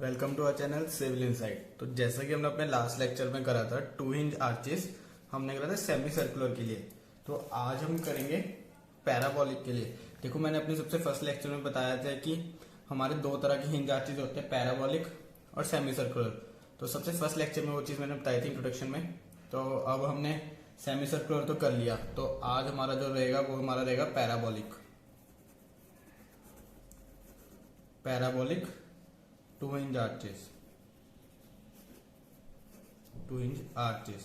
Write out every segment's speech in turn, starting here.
Welcome to our channel civil insight. तो जैसा कि हमने अपने लास्ट लेक्चर में करा था 2 इंच आर्चेस, हमने करा था सेमी सर्कुलर के लिए। तो आज हम करेंगे पैराबोलिक के लिए। देखो, मैंने अपने सबसे फर्स्ट लेक्चर में बताया था कि हमारे दो तरह के हिंज आर्चेस होते हैं, पैराबोलिक और सेमी सर्कुलर। तो सबसे फर्स्ट लेक्चर में वो चीज मैंने बताई थी इंट्रोडक्शन में। तो अब हमने सेमी सर्कुलर तो कर लिया, तो आज हमारा जो रहेगा वो हमारा रहेगा parabolic. 2 inch arches, 2 inch arches.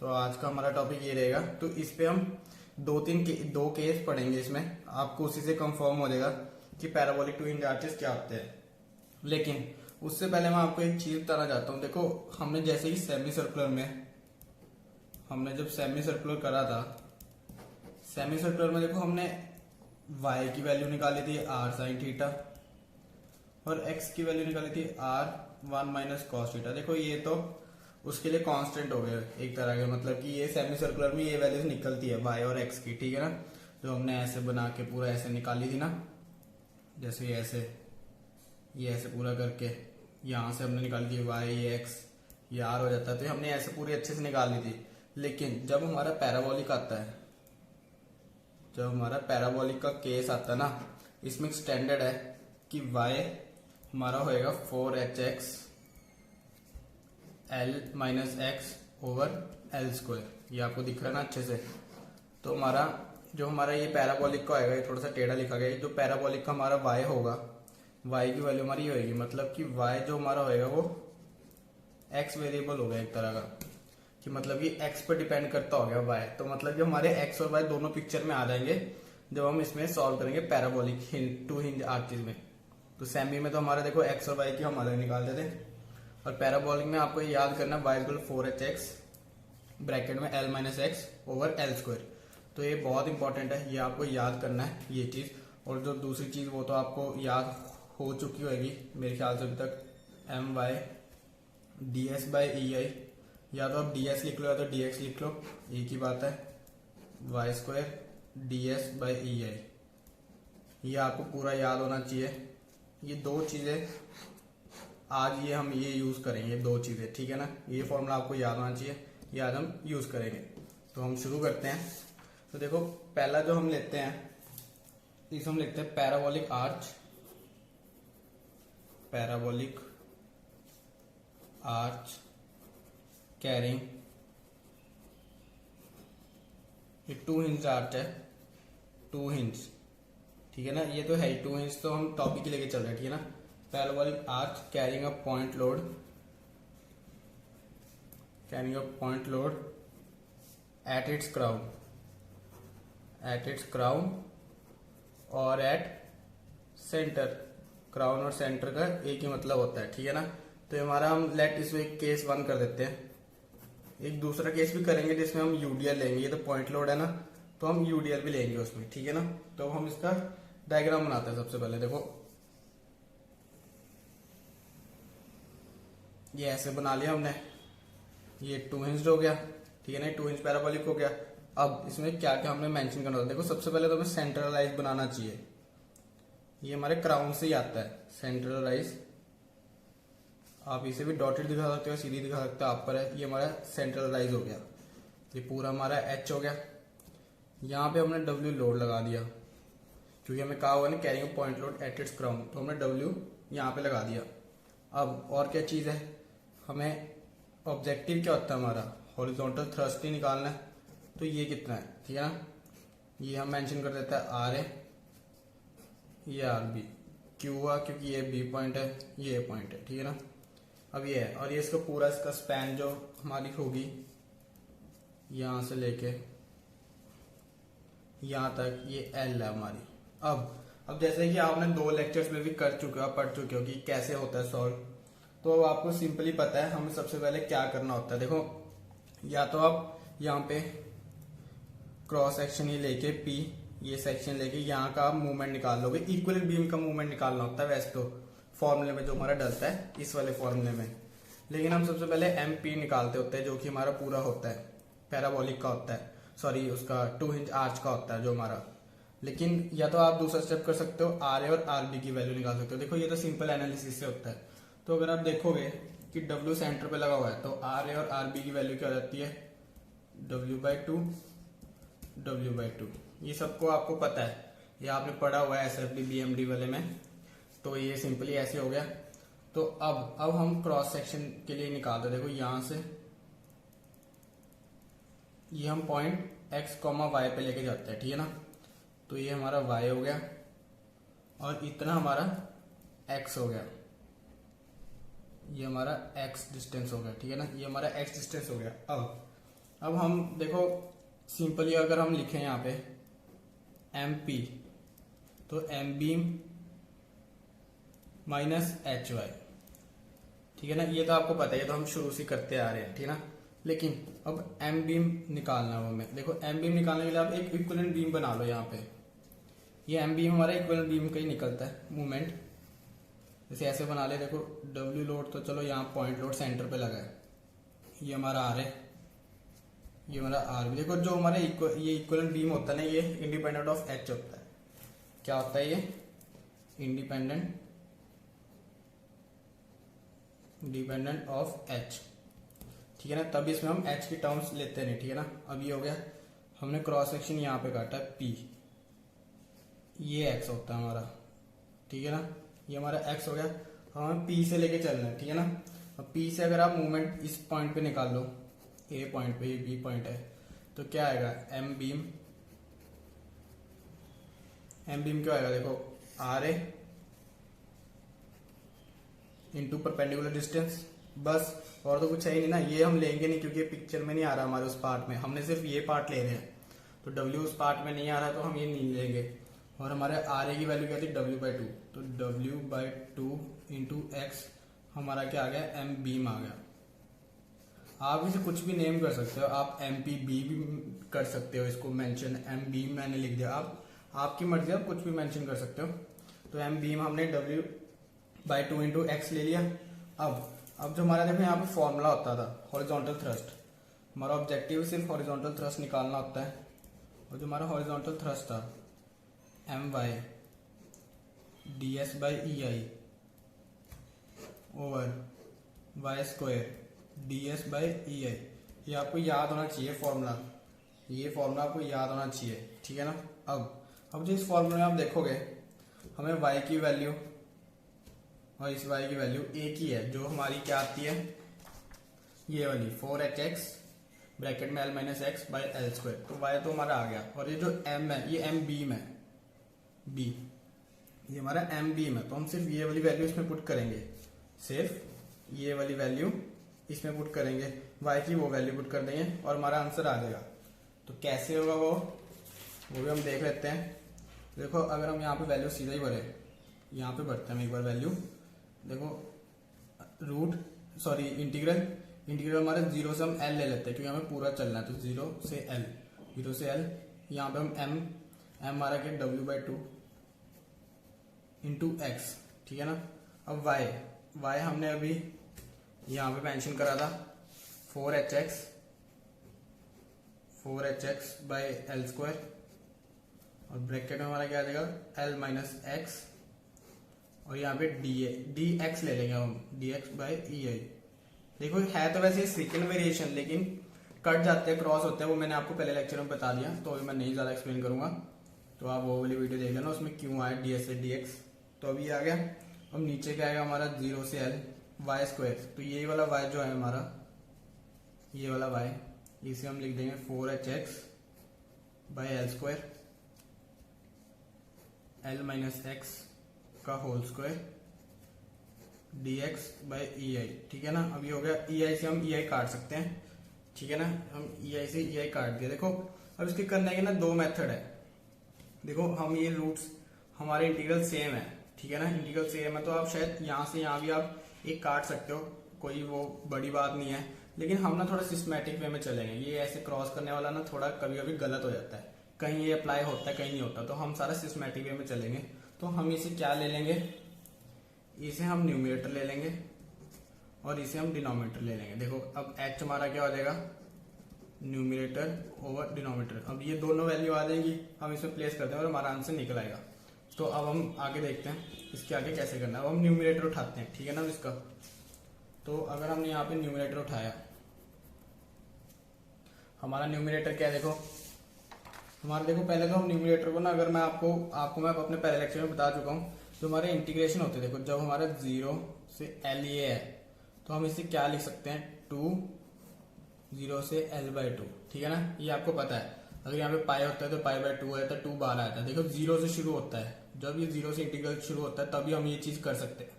तो आज का हमारा टॉपिक ये रहेगा। तो इस पे हम दो केस पढ़ेंगे। इसमें आपको उसी से कंफर्म हो जाएगा कि पैराबोलिक 2 इंच आर्चेस क्या होते हैं। लेकिन उससे पहले मैं आपको एक चीज बताना चाहता हूँ। देखो, हमने जैसे कि सेमी सर्कुलर में जब सेमी सर्कुलर करा था, सेमी सर्कुलर में देखो हमने y की वैल्यू निकाली थी r sin थीटा और x की वैल्यू निकाली थी r1 माइनस कॉस थीटा। देखो, ये तो उसके लिए कांस्टेंट हो गए एक तरह के, मतलब कि ये सेमी सर्कुलर में ये वैल्यूज निकलती है y और x की, ठीक है ना। जो हमने ऐसे बना के पूरा ऐसे निकाली थी ना, जैसे ये ऐसे पूरा करके यहाँ से हमने निकाली थी y, ये x, ये r हो जाता है। तो हमने ऐसे पूरी अच्छे से निकाल ली थी। लेकिन जब हमारा पैराबोलिक आता है, जब हमारा पैराबोलिक का केस आता है ना, इसमें स्टैंडर्ड है कि y हमारा होएगा 4hx l minus x over L square. ये आपको दिख रहा है ना अच्छे से। तो हमारा ये पैराबोलिक का होएगा, ये थोड़ा सा टेढ़ा लिखा गया है। जो पैराबोलिक का हमारा y होगा, y की वैल्यू हमारी होएगी, मतलब कि y जो हमारा होएगा वो x वेरिएबल होगा एक तरह का, कि मतलब कि x पर डिपेंड करता हो गया y। तो मतलब कि हमारे x और y दोनों पिक्चर में आ जाएंगे जब हम इसमें सॉल्व करेंगे पैराबोलिक 2 इंच आर्चेस में। तो सेमी में तो हमारा देखो x और y की हम अलग निकालते थे, और पैराबोलिक में आपको याद करना y इक्वल 4hx ब्रैकेट में l minus x over L square. तो ये बहुत इंपॉर्टेंट है, ये आपको याद करना है ये चीज। और जो दूसरी चीज वो तो आपको याद हो चुकी होगी मेरे ख्याल से अभी तक, my ds बाई ei, या तो आप ds लिख लो या तो dx लिख लो, एक ही बात है। y square ds by ei, ये आपको पूरा याद होना चाहिए। ये दो चीजें आज हम ये यूज करेंगे, दो चीजें, ठीक है ना। ये फॉर्मूला आपको याद होना चाहिए, ये आज हम यूज करेंगे। तो हम शुरू करते हैं। तो देखो, पहला जो हम लेते हैं, इस हम लिखते हैं parabolic arch, parabolic arch carrying, ये 2 इंच आर्च है, 2 इंच, ठीक है ना। ये तो है 2 इंच, तो हम टॉपिक ही लेके चल रहे हैं, ठीक है ना। Parabolic arch carrying a point load at its crown और एट सेंटर। क्राउन और सेंटर का एक ही मतलब होता है, ठीक है ना। तो हमारा हम लेट इसमें एक केस 1 कर देते हैं। एक दूसरा केस भी करेंगे जिसमें हम यूडीएल लेंगे। ये तो पॉइंट लोड है ना, तो हम यूडीएल भी लेंगे उसमें, ठीक है ना। तो हम इसका डायग्राम बनाते हैं। सबसे पहले देखो, ये ऐसे बना लिया हमने, ये 2 इंच हो गया, ठीक है ना। 2 इंच पैराबोलिक हो गया। अब इसमें क्या क्या हमने मेंशन करना होता है। देखो, सबसे पहले तो हमें सेंट्रलाइज बनाना चाहिए। ये हमारे क्राउन से ही आता है सेंट्रलाइज। आप इसे भी डॉटेड दिखा सकते हो, सीधी दिखा सकते हो, आप पर है। ये हमारा सेंट्रलाइज हो गया। ये पूरा हमारा एच हो गया। यहाँ पे हमने डब्ल्यू लोड लगा दिया, क्योंकि हमें कहा हुआ ना carrying point load at its crown, तो हमने डब्ल्यू यहाँ पे लगा दिया। अब और क्या चीज है, हमें ऑब्जेक्टिव क्या होता है हमारा, हॉरिजॉन्टल थ्रस्ट ही निकालना है। तो ये कितना है, ठीक है ना। ये हम मेंशन कर देते हैं आर ए, ये आर बी, क्यू हुआ क्योंकि ये बी पॉइंट है, ये ए पॉइंट है, ठीक है ना। अब ये है, और ये इसका पूरा इसका स्पैन जो हमारी होगी यहां से लेके यहां तक, ये एल है हमारी। अब जैसे कि आपने 2 लेक्चर्स में भी कर चुके हो, पढ़ चुके हो कि कैसे होता है सॉल्व। तो अब आपको सिंपली पता है हमें सबसे पहले क्या करना होता है। देखो, या तो आप यहाँ पे क्रॉस सेक्शन ही लेके पी, ये सेक्शन लेके यहाँ का आप मूवमेंट निकाल लोगे। इक्वल बीम का मूवमेंट निकालना होता है वैसे तो फॉर्मूले में, जो हमारा डलता है इस वाले फॉर्मूले में। लेकिन हम सबसे पहले एम पी निकालते होते हैं, जो कि हमारा पूरा होता है पैराबोलिक का होता है, सॉरी उसका 2 इंच आर्च का होता है जो हमारा। लेकिन या तो आप दूसरा स्टेप कर सकते हो, आर ए और आर बी की वैल्यू निकाल सकते हो। देखो, ये तो सिंपल एनालिसिस से होता है। तो अगर आप देखोगे कि W सेंटर पे लगा हुआ है तो RA और RB की वैल्यू क्या हो जाती है, W/2 W/2। ये सबको आपको पता है, ये आपने पढ़ा हुआ है SFD BMD वाले में। तो ये सिंपली ऐसे हो गया। तो अब हम क्रॉस सेक्शन के लिए निकालते, देखो यहां से ये हम पॉइंट x, y पे लेके जाते हैं, ठीक है ना। तो ये हमारा y हो गया और इतना हमारा x हो गया, ये हमारा x डिस्टेंस हो गया, ठीक है ना, ये हमारा x डिस्टेंस हो गया। अब हम देखो सिंपली अगर हम लिखें यहाँ पे MP, तो M बीम माइनस HY, ठीक है ना। ये तो आपको पता है, ये तो हम शुरू से करते आ रहे हैं, ठीक है ना। लेकिन अब M बीम निकालना हो हमें, देखो M बीम निकालने के लिए आप एक इक्विवेलेंट बीम बना लो यहाँ पे। ये M बीम हमारा इक्विवेलेंट बीम का ही निकलता है मूवमेंट। जैसे ऐसे बना ले, देखो W लोड तो चलो यहाँ पॉइंट लोड सेंटर पे लगा है, ये हमारा R है, ये हमारा R। देखो जो हमारा ये इक्विवेलेंट बीम होता है ना, ये इंडिपेंडेंट ऑफ H होता है। क्या होता है ये, डिपेंडेंट ऑफ H, ठीक है ना। तभी इसमें हम H की टर्म्स लेते नहीं, ठीक है ना। अब ये हो गया, हमने क्रॉस सेक्शन यहाँ पे काटा है P, ये X होता है हमारा, ठीक है ना। ये हमारा X हो गया। हमें P से लेके चलना है, ठीक है ना। अब P से अगर आप मूवमेंट इस पॉइंट पे निकाल लो, A पॉइंट पे, B पॉइंट है, तो क्या आएगा, M बीम क्या आएगा, देखो RA इंटू परपेंडिकुलर डिस्टेंस, बस। और तो कुछ है ही नहीं ना, ये हम लेंगे नहीं क्योंकि पिक्चर में नहीं आ रहा हमारे उस पार्ट में, हमने सिर्फ ये पार्ट ले रहे हैं। तो W उस पार्ट में नहीं आ रहा तो हम ये नहीं लेंगे। और हमारे RA की वैल्यू क्या थी, W/2, तो W/2 इंटू X हमारा क्या आ गया, M बीम आ गया। आप इसे कुछ भी नेम कर सकते हो, आप MPB भी कर सकते हो इसको मेंशन, M बीम मैंने लिख दिया, आपकी मर्जी, आप कुछ भी मेंशन कर सकते हो। तो M बीम हमने W/2 इंटू X ले लिया। अब जो हमारा देखो यहाँ पे फॉर्मूला होता था हॉरिजॉन्टल थ्रस्ट, हमारा ऑब्जेक्टिव सिर्फ हॉरिजॉन्टल थ्रस्ट निकालना होता है। और जो हमारा हॉरिजॉन्टल थ्रस्ट था My ds/EI over y² ds/EI, ये आपको याद होना चाहिए फॉर्मूला, ये फॉर्मूला आपको याद होना चाहिए, ठीक है ना। अब जो इस फॉर्मूले में आप देखोगे, हमें y की वैल्यू और इस y की वैल्यू एक ही है, जो हमारी क्या आती है, ये वाली 4hx ब्रैकेट में l - x/l²। तो y तो हमारा आ गया। और ये जो m है, ये m बीम है, b, ये हमारा m बीम है। तो हम सिर्फ ये वाली वैल्यू इसमें पुट करेंगे, सिर्फ ये वाली वैल्यू इसमें पुट करेंगे, y की वो वैल्यू पुट कर देंगे और हमारा आंसर आ जाएगा। तो कैसे होगा वो भी हम देख लेते हैं। देखो अगर हम यहाँ पे वैल्यू सीधा ही भरे, यहाँ पे भरते हैं हम एक बार वैल्यू, देखो इंटीग्रल हमारे 0 से हम l ले लेते हैं क्योंकि हमें पूरा चलना है। तो 0 से l, यहाँ पे हम m हमारा क्या, W/2 इंटू x, ठीक है ना। अब y हमने अभी यहाँ पे मेंशन करा था 4hx l², और ब्रैकेट में हमारा क्या आ जाएगा, l - x, और यहाँ पे dx ले लेंगे हम, dx/EI। देखो है तो वैसे सेकंड वेरिएशन, लेकिन कट जाते हैं, क्रॉस होते हैं, वो मैंने आपको पहले लेक्चर में बता दिया, तो अभी मैं नहीं ज्यादा एक्सप्लेन करूंगा। तो आप वो वाली वीडियो देख लेना, उसमें क्यों आया ds से dx। तो अभी आ गया। अब नीचे क्या आएगा हमारा, 0 से l y²। तो ये वाला y जो है हमारा, ये वाला y, इसे हम लिख देंगे 4hx l² l - x का होल स्क्वायर dx/EI, ठीक है ना। अब ये हो गया, EI से हम EI काट सकते हैं, ठीक है ना। हम EI से EI काट दिया। देखो अब इसके करने के ना दो मेथड है। देखो हम ये रूट्स, हमारे इंटीग्रल सेम है, ठीक है ना, इंटीग्रल सेम है, तो आप शायद यहाँ से यहाँ भी आप एक काट सकते हो, कोई वो बड़ी बात नहीं है। लेकिन हम ना थोड़ा सिस्टमैटिक वे में चलेंगे, ये ऐसे क्रॉस करने वाला ना थोड़ा कभी कभी गलत हो जाता है, कहीं ये अप्लाई होता है कहीं नहीं होता। तो हम सारा सिस्टमैटिक वे में चलेंगे। तो हम इसे क्या ले लेंगे, इसे हम न्यूमरेटर ले लेंगे और इसे हम डिनोमिनेटर ले लेंगे। देखो अब h हमारा क्या हो जाएगा, न्यूमरेटर ओवर डिनोमिनेटर। अब ये दोनों वैल्यू आ जाएंगी, हम इसमें प्लेस करते हैं और हमारा आंसर निकल आएगा। तो अब हम आगे देखते हैं इसके आगे कैसे करना है। अब हम न्यूमरेटर उठाते हैं, ठीक है ना इसका। तो अगर हमने यहाँ पे न्यूमरेटर उठाया, हमारा न्यूमरेटर क्या है, देखो हमारा, देखो पहले तो हम न्यूमरेटर को ना, अगर मैं आपको मैं अपने पहले लेक्चर में बता चुका हूँ, जो हमारे इंटीग्रेशन होते हैं, देखो जब हमारा 0 से L ये है तो हम इसे क्या लिख सकते हैं, 2 0 से L/2, ठीक है ना, ये आपको पता है। अगर यहाँ पे पाई होता है तो पाई/2 हो जाता है, 2 बाहर आता है। देखो 0 से शुरू होता है, जब ये 0 से इंटीग्रल शुरू होता है तभी हम ये चीज कर सकते हैं।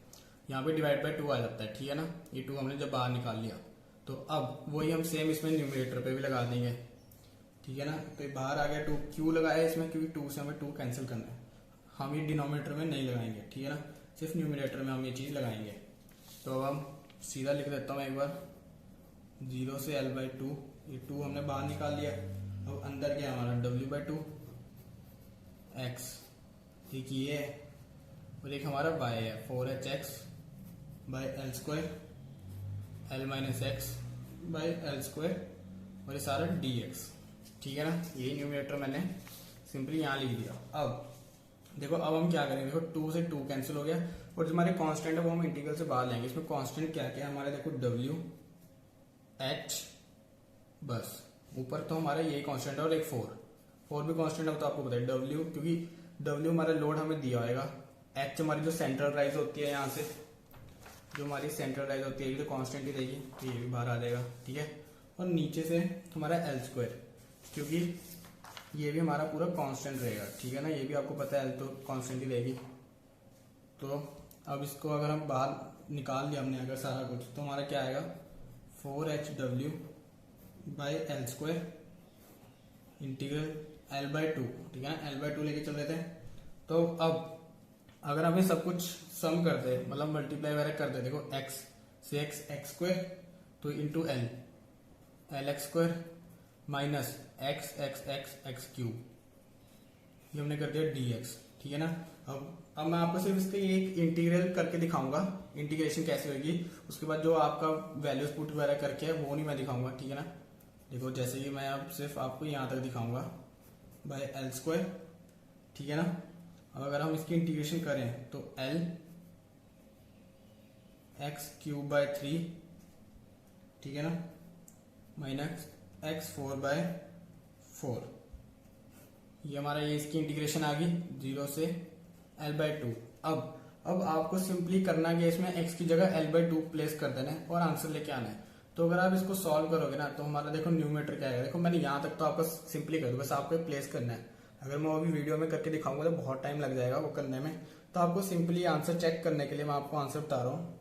यहाँ पे डिवाइड/2 आ जाता है, ठीक है ना, ये 2 हमने जब बाहर निकाल लिया। तो अब वही हम सेम इसमें न्यूमरेटर पे भी लगा देंगे, ठीक है ना। तो ये बाहर आ गया 2, क्यों लगाया इसमें, क्योंकि 2 से हमें 2 कैंसिल करना है। हम ये डिनोमिनेटर में नहीं लगाएंगे, ठीक है ना, सिर्फ न्यूमरेटर में हम ये चीज लगाएंगे। तो अब हम सीधा लिख देता हूँ एक बार, 0 से L/2, ये 2 हमने बाहर निकाल लिया। अब अंदर क्या हमारा W/2 x, एक ये है और एक हमारा y है, 4hx/L² L-x/L² और ये सारा dx, ठीक है ना। यही न्यूमरेटर मैंने सिंपली यहाँ लिख दिया। अब देखो अब हम क्या करेंगे, देखो 2 से 2 कैंसिल हो गया और जो हमारे कांस्टेंट है वो हम इंटीग्रल से बाहर लेंगे। इसमें कांस्टेंट क्या क्या है हमारे, देखो W H, बस ऊपर तो हमारा यही कांस्टेंट है और एक 4 भी कांस्टेंट है, तो आपको पता है W, क्योंकि W हमारा लोड हमें दिया होगा। H हमारी जो सेंट्रल राइज होती है, यहाँ से जो हमारी सेंट्रल राइज होती है ये तो कांस्टेंट ही रहेगी, तो ये भी बाहर आ जाएगा, ठीक है। और नीचे से हमारा L², क्योंकि ये भी हमारा पूरा कांस्टेंट रहेगा, ठीक है ना, ये भी आपको पता है L तो कांस्टेंट ही रहेगी। तो अब इसको अगर हम बाहर निकाल लिया हमने अगर सारा कुछ, तो हमारा क्या आएगा, 4hw/L² इंटीग्रल L/2, ठीक है ना, L/2 लेके चल रहे थे। तो अब अगर हम ये सब कुछ सम करते हैं, मतलब मल्टीप्लाई वगैरह करते हैं, देखो x से x² तो into Lx² minus x cube, ये हमने कर दिया dx, ठीक है ना। अब मैं आपको सिर्फ इसके एक इंटीग्रल करके दिखाऊंगा, इंटीग्रेशन कैसे होगी। उसके बाद जो आपका वैल्यूज पुट वगैरह करके है वो नहीं मैं दिखाऊंगा, ठीक है ना। देखो जैसे कि मैं अब सिर्फ आपको यहाँ तक दिखाऊंगा बाय L², ठीक है ना। अब अगर हम इसकी इंटीग्रेशन करें तो L(x³/3), ठीक है ना, माइनस x4/4, ये हमारा ये इसकी इंटीग्रेशन आ गई 0 से L/2। अब आपको सिंपली करना है कि इसमें x की जगह L/2 प्लेस कर देना है और आंसर लेके आना है। तो अगर आप इसको सॉल्व करोगे ना तो हमारा देखो न्यूमरेटर क्या है, देखो मैंने यहाँ तक तो आपको सिंपली कर दूँ, बस आपको प्लेस करना है। अगर मैं अभी वीडियो में करके दिखाऊंगा तो बहुत टाइम लग जाएगा वो करने में। तो आपको सिंपली आंसर चेक करने के लिए मैं आपको आंसर बता रहा हूँ,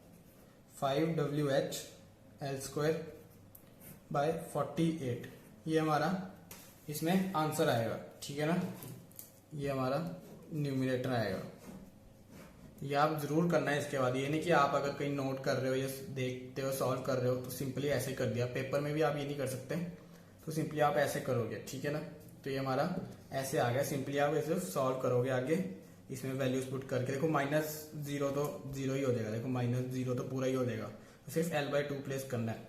5wh/L²/48, ये हमारा इसमें आंसर आएगा, ठीक है ना। ये हमारा न्यूमरेटर आएगा। ये आप जरूर करना है इसके बाद, ये नहीं कि आप अगर कहीं नोट कर रहे हो या देखते हो सॉल्व कर रहे हो तो सिंपली ऐसे कर दिया, पेपर में भी आप ये नहीं कर सकते, तो सिंपली आप ऐसे करोगे, ठीक है ना। तो ये हमारा ऐसे आ गया, सिंपली आप ऐसे सॉल्व करोगे आगे, इसमें वैल्यूज पुट करके। देखो -0 तो 0 ही हो जाएगा, देखो -0 तो पूरा ही हो जाएगा, सिर्फ L/2 प्लेस करना है,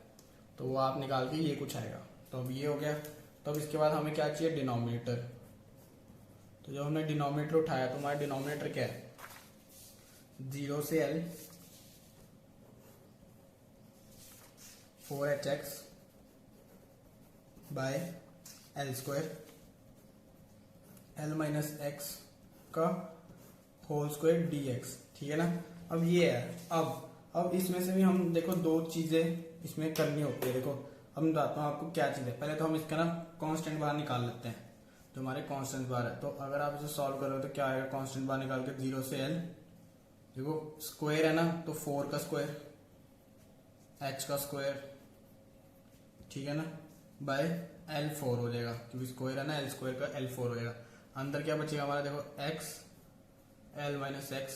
तो वो आप निकाल के ये कुछ आएगा। तो अब ये हो गया। तो अब इसके बाद हमें क्या चाहिए, डिनोमिनेटर। तो जब हमने डिनोमिनेटर उठाया तो हमारा डिनोमिनेटर क्या है, 0 से L 4hx/L² L-x का होल स्क्वायर dx, ठीक है ना। अब ये है, अब इसमें से भी हम देखो दो चीजें इसमें करनी होती है। देखो अब मैं बताता हूँ आपको क्या चीज है। पहले तो हम इसका ना कांस्टेंट बाहर निकाल लेते हैं, जो हमारे कांस्टेंट बाहर है। तो अगर आप इसे सॉल्व करोगे तो क्या आएगा, कांस्टेंट बाहर निकाल के 0 से L, देखो स्क्वायर है ना, तो 4 का स्क्वायर, h का स्क्वायर, ठीक है ना, बाय L4 हो जाएगा, क्योंकि स्क्वायर है ना, L² का L4 हो जाएगा। अंदर क्या बचेगा हमारा, देखो x L-x,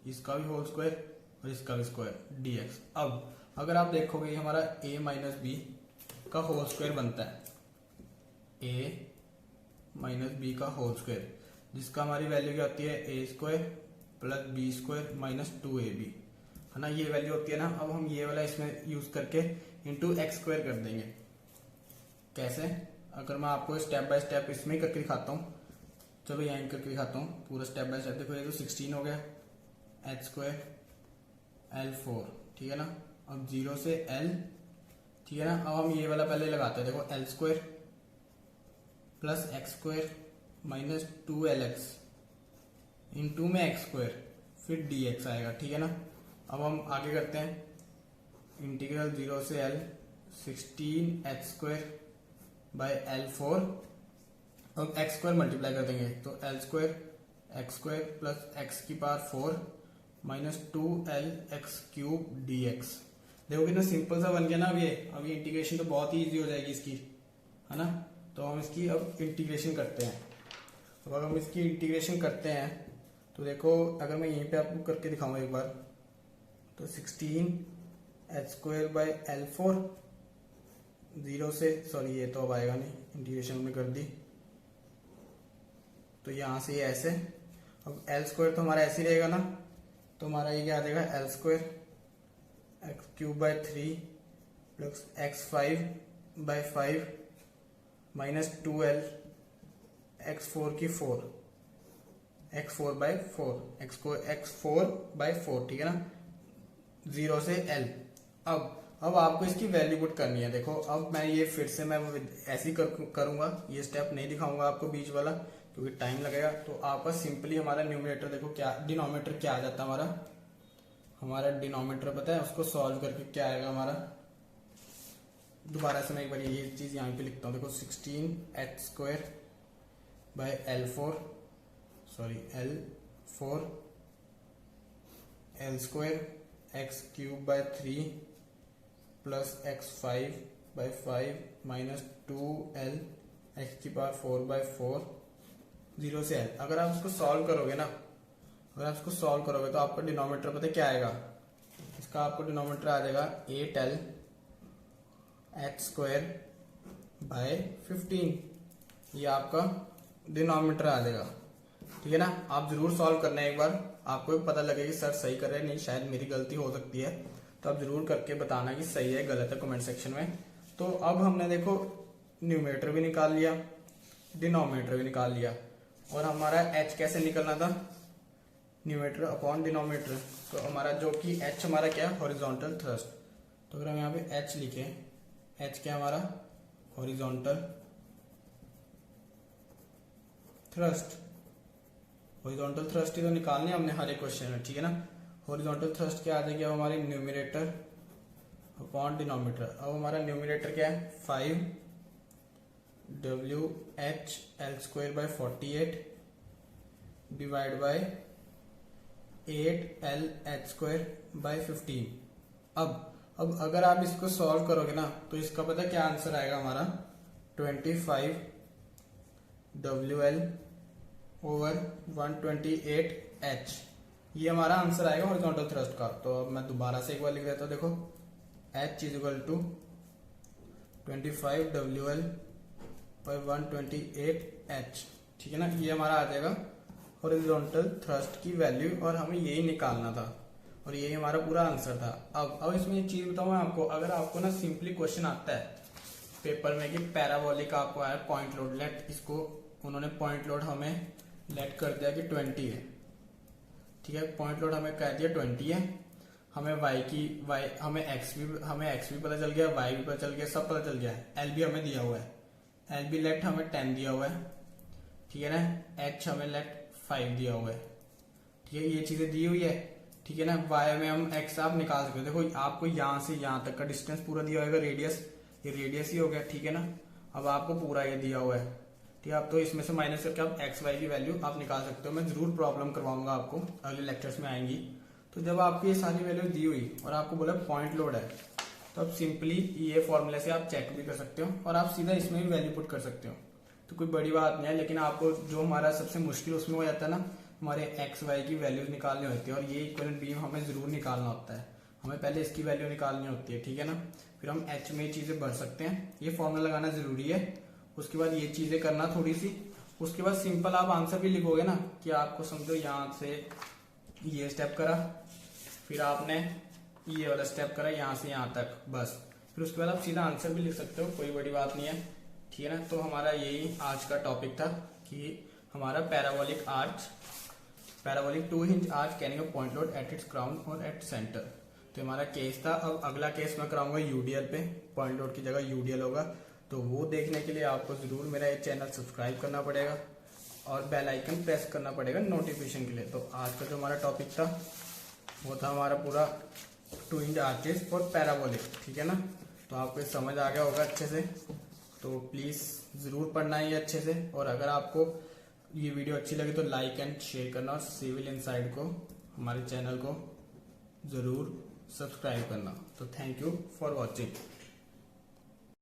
इसका भी होल स्क्वायर और इसका भी स्क्वायर dx। अब अगर आप देखोगे हमारा a माइनस बी का होल स्क्वायर बनता है, a माइनस बी का होल स्क्वायर, जिसका हमारी वैल्यू क्या होती है, a² plus b² minus 2ab, है ना, ये वैल्यू होती है ना। अब हम ये वाला इसमें यूज करके इंटू x² कर देंगे। कैसे, अगर मैं आपको स्टेप बाय स्टेप इसमें करके दिखाता हूँ, चलो यहाँ करके दिखाता हूँ पूरा स्टेप बाय स्टेप। देखो ये तो 16 हो गया, एच स्क्वायर L4, ठीक है ना। अब 0 से L, ठीक है ना। अब हम ये वाला पहले लगाते हैं। देखो L square plus x square minus 2LX into में एक्स स्क्वायर फिर dx आएगा, ठीक है ना। अब हम आगे करते हैं, इंटीग्रल 0 से L 16 x square by L4। अब एक्स स्क्वायर मल्टीप्लाई कर देंगे तो L square X square plus X की power 4 minus 2LX cube dx। देखो कितना सिंपल सा बन गया ना। अब ये इंटीग्रेशन तो बहुत ही इजी हो जाएगी इसकी, है ना। तो हम इसकी अब इंटीग्रेशन करते हैं। तो अगर हम इसकी इंटीग्रेशन करते हैं तो देखो, अगर मैं यहीं पे आपको करके दिखाऊं एक बार, तो 16 h स्क्वायर बाय L4 0 से, सॉरी ये तो अब आएगा नहीं, इंटीग्रेशन में कर दी तो यहाँ से ये ऐसे। अब L स्क्वायर तो हमारा ऐसे ही रहेगा ना, तो हमारा ये क्या आ जाएगा, L square x cube by 3 plus x5 by 5 minus 2L x4 की 4 x4 बाय 4 x4 बाय 4, ठीक है ना, 0 से L। अब आपको इसकी वैल्यू पुट करनी है। देखो अब मैं ये फिर से मैं ऐसे ही करूंगा, ये स्टेप नहीं दिखाऊंगा आपको बीच वाला क्योंकि टाइम लगेगा। तो आपका सिंपली हमारा न्यूमरेटर देखो क्या, डिनोमिनेटर क्या आ जाता है हमारा डिनोमिनेटर पता है, उसको सॉल्व करके क्या आएगा हमारा। दोबारा से मैं एक बार ये चीज यहाँ पे लिखता हूँ। देखो 16 h square by L4 L square x cube by 3 plus x5 by 5 minus 2L x की पावर 4 बाय 4 0 से L। अगर आप इसको सॉल्व करोगे ना, तो आपका डिनोमिनेटर पता है क्या आएगा, इसका आपको डिनोमिनेटर आ जाएगा 8L h स्क्वायर बाय 15। ये आपका डिनोमिनेटर आ जाएगा, ठीक है ना। आप जरूर सॉल्व करना है एक बार, आपको भी पता लगेगा कि सर सही कर रहे हैं, नहीं शायद मेरी गलती हो सकती है। तो आप जरूर करके बताना कि सही है गलत है कमेंट सेक्शन में। तो अब हमने देखो न्यूमरेटर भी निकाल लिया, डिनोमिनेटर भी निकाल लिया, और हमारा h कैसे निकलना था, न्यूमरेटर अपॉन डिनोमिनेटर। तो हमारा जो कि h हमारा क्या है, हॉरिजॉन्टल थ्रस्ट। तो अगर हम यहाँ पे h लिखे, h क्या हमारा हॉरिजॉन्टल थ्रस्ट। हॉरिजॉन्टल थ्रस्ट ही तो निकालने हमने हर एक क्वेश्चन में, ठीक है ना। हॉरिजॉन्टल थ्रस्ट क्या आ जाएगी, अब हमारे न्यूमरेटर अपॉन डिनोमिनेटर। अब हमारा न्यूमरेटर क्या है 5WH L square by 48 divide by 8L H square bye 15। अब अगर आप इसको सॉल्व करोगे ना तो इसका पता क्या आंसर आएगा हमारा, 25WL ओवर 128H। ये हमारा आंसर आएगा हॉरिजॉन्टल थ्रस्ट का। तो अब मैं दोबारा से एक बार लिख देता हूँ। देखो H is equal to 25WL by 128H, ठीक है ना। ये हमारा आ जाएगा हॉरिजॉन्टल थ्रस्ट की वैल्यू, और हमें यही निकालना था और यही हमारा पूरा आंसर था। अब इसमें एक चीज बताऊँ मैं आपको, अगर आपको ना सिंपली क्वेश्चन आता है पेपर में कि पैराबोलिक आपको आया पॉइंट लोड, लेट इसको उन्होंने पॉइंट लोड हमें लेट कर दिया कि 20 है, ठीक है। पॉइंट लोड हमें कह दिया 20 है, हमें हमें x भी पता चल गया, y भी पता चल गया, सब पता चल गया है। L भी हमें दिया हुआ है, L भी लेट हमें 10 दिया हुआ है, ठीक है ना। h हमें लेट 5 दिया हुआ है, ठीक है। ये चीजें दी हुई है, ठीक है ना। y में हम x आप निकाल सकते हो। देखो आपको यहाँ से यहाँ तक का डिस्टेंस पूरा दिया होगा, रेडियस, ये रेडियस ही हो गया, ठीक है ना। अब आपको पूरा ये दिया हुआ है, ठीक है। आप तो इसमें से माइनस करके आप एक्स वाई की वैल्यू आप निकाल सकते हो। मैं जरूर प्रॉब्लम करवाऊंगा आपको, अगले लेक्चर्स में आएंगी। तो जब आपको ये सारी वैल्यू दी हुई और आपको बोला पॉइंट लोड है, तो आप सिंपली ये फॉर्मूले से आप चेक भी कर सकते हो और आप सीधा इसमें भी वैल्यू पुट कर सकते हो। तो कोई बड़ी बात नहीं है, लेकिन आपको जो हमारा सबसे मुश्किल उसमें हो जाता है ना, हमारे एक्स वाई की वैल्यूज निकालनी होती है, और ये इक्विवेलेंट बीम हमें जरूर निकालना होता है। हमें पहले इसकी वैल्यू निकालनी होती है, ठीक है ना। फिर हम एच में चीजें भर सकते हैं, ये फॉर्मूला लगाना जरूरी है। उसके बाद ये चीजें करना थोड़ी सी, उसके बाद सिंपल आप आंसर भी लिखोगे ना कि आपको समझो यहाँ से ये स्टेप करा, फिर आपने ये वाला स्टेप करा यहाँ से यहाँ तक, बस। फिर उसके बाद आप सीधा आंसर भी लिख सकते हो, कोई बड़ी बात नहीं है, ठीक है ना। तो हमारा यही आज का टॉपिक था कि हमारा parabolic 2 inch arch Canning a point load at its crown और एट सेंटर। तो हमारा केस था। अब अगला केस मैं कराऊंगा यूडीएल पे, पॉइंट लोड की जगह यूडीएल होगा। तो वो देखने के लिए आपको जरूर मेरा ये चैनल सब्सक्राइब करना पड़ेगा और बेल आइकन प्रेस करना पड़ेगा नोटिफिकेशन के लिए। तो आज का जो हमारा टॉपिक था वो था हमारा पूरा 2 इंच आर्चेस फॉर पैराबोलिक, ठीक है ना। तो आपको समझ आ गया होगा अच्छे से। तो प्लीज जरूर पढ़ना है ये अच्छे से। और अगर आपको ये वीडियो अच्छी लगी तो लाइक एंड शेयर करना और सिविल इनसाइड को, हमारे चैनल को जरूर सब्सक्राइब करना। तो थैंक यू फॉर वॉचिंग।